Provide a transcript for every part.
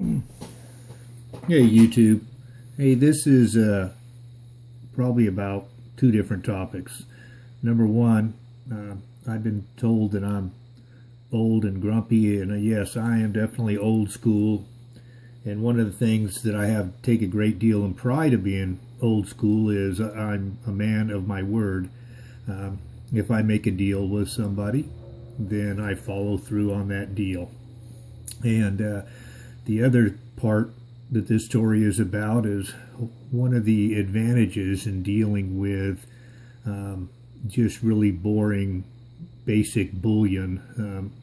Hey YouTube. Hey, this is probably about two different topics. Number one, I've been told that I'm old and grumpy, and yes, I am definitely old school. And one of the things that I have take a great deal in pride of being old school is I'm a man of my word. If I make a deal with somebody, then I follow through on that deal. And the other part that this story is about is one of the advantages in dealing with just really boring basic bullion.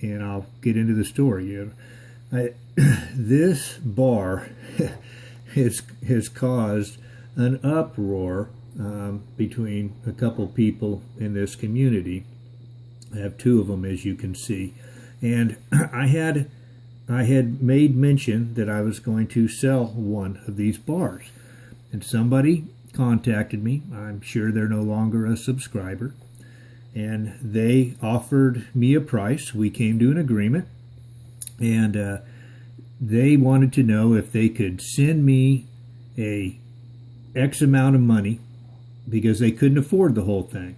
And I'll get into the story. This bar has caused an uproar between a couple people in this community. I have two of them, as you can see. And I had made mention that I was going to sell one of these bars. And somebody contacted me. I'm sure they're no longer a subscriber. And they offered me a price. We came to an agreement. And they wanted to know if they could send me a X amount of money because they couldn't afford the whole thing.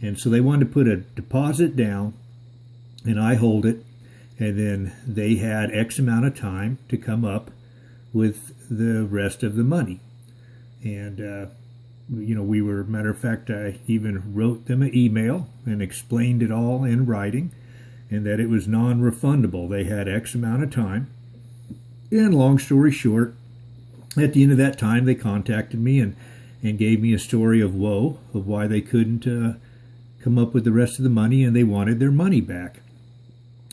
And so they wanted to put a deposit down, and I hold it, and then they had X amount of time to come up with the rest of the money. And matter of fact, I even wrote them an email and explained it all in writing, and that it was non-refundable. They had X amount of time. And long story short, at the end of that time, they contacted me and gave me a story of woe of why they couldn't come up with the rest of the money, and they wanted their money back.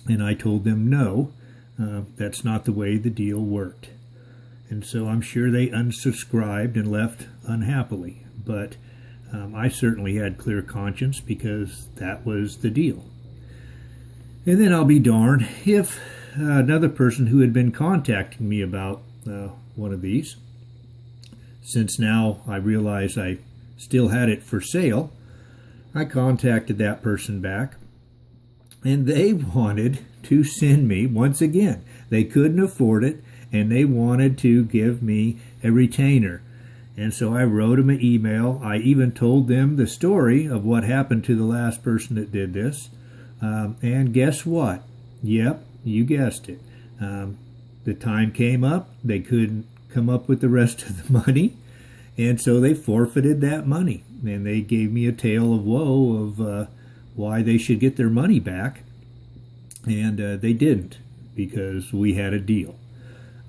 And I told them no, that's not the way the deal worked. And so I'm sure they unsubscribed and left unhappily. But I certainly had clear conscience because that was the deal. And then I'll be darned if another person who had been contacting me about one of these, since now I realize I still had it for sale, I contacted that person back, and they wanted to send me, once again, they couldn't afford it, and they wanted to give me a retainer. And so I wrote them an email. I even told them the story of what happened to the last person that did this. And guess what? Yep, you guessed it. The time came up. They couldn't come up with the rest of the money. And so they forfeited that money. And they gave me a tale of woe of why they should get their money back. And they didn't, because we had a deal.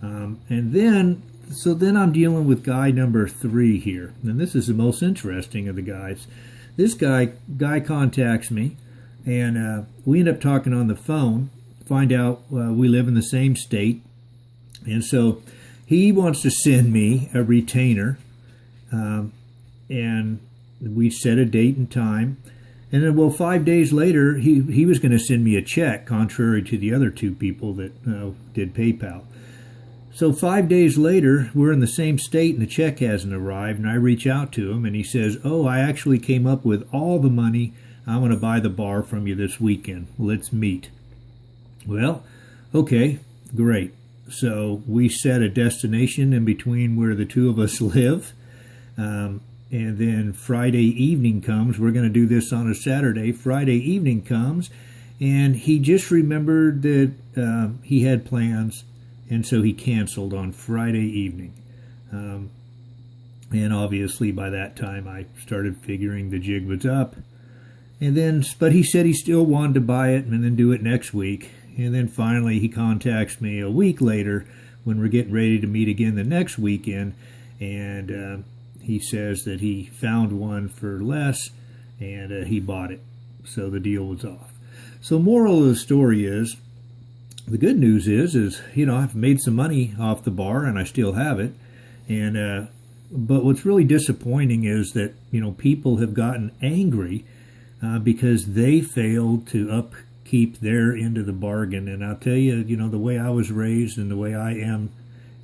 So then I'm dealing with guy number 3 here. And this is the most interesting of the guys. This guy contacts me, and we end up talking on the phone, find out we live in the same state. And so he wants to send me a retainer, and we set a date and time. And then, 5 days later, he was going to send me a check, contrary to the other two people that did PayPal. So 5 days later, we're in the same state and the check hasn't arrived, and I reach out to him and he says, "Oh, I actually came up with all the money. I'm going to buy the bar from you this weekend. Let's meet." Well, okay, great. So we set a destination in between where the two of us live. And then Friday evening comes. We're going to do this on a Saturday. Friday evening comes, and he just remembered that he had plans, and so he canceled on Friday evening. And obviously by that time I started figuring the jig was up. But he said he still wanted to buy it and then do it next week. And then finally he contacts me a week later when we're getting ready to meet again the next weekend, and he says that he found one for less, and he bought it. So the deal was off. So moral of the story is, the good news is I've made some money off the bar and I still have it. And but what's really disappointing is that people have gotten angry because they failed to upkeep their end of the bargain. And I'll tell you, the way I was raised and the way I am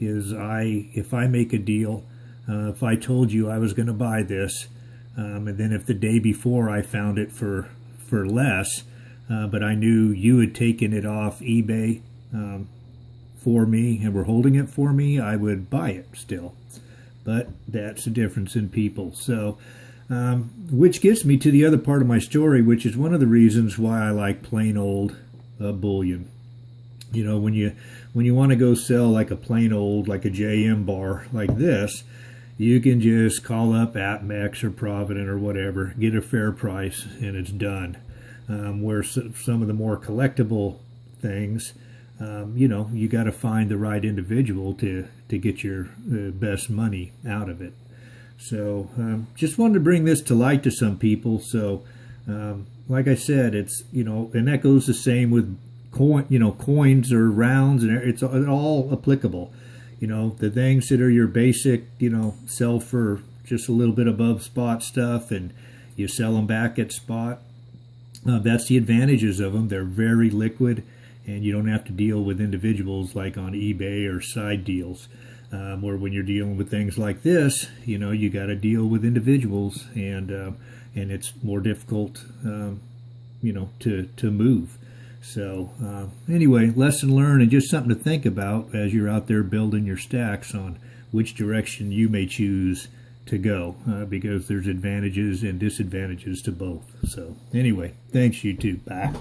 is if I make a deal, if I told you I was going to buy this, and then if the day before I found it for less, but I knew you had taken it off eBay for me and were holding it for me, I would buy it still. But that's the difference in people. So, which gets me to the other part of my story, which is one of the reasons why I like plain old bullion. You know, when you want to go sell like a plain old, like a JM bar like this, you can just call up APMEX or Provident or whatever, get a fair price, and it's done. Where some of the more collectible things, you know, you got to find the right individual to get your best money out of it. So just wanted to bring this to light to some people. So like I said, it's, you know, and that goes the same with coins or rounds, and it's all applicable. You know, the things that are your basic, you know, sell for just a little bit above spot stuff, and you sell them back at spot. That's the advantages of them. They're very liquid, and you don't have to deal with individuals like on eBay or side deals. Where when you're dealing with things like this, you know, you got to deal with individuals, and it's more difficult, you know, to move. So anyway, lesson learned, and just something to think about as you're out there building your stacks on which direction you may choose to go, because there's advantages and disadvantages to both. So anyway, thanks, YouTube. Bye.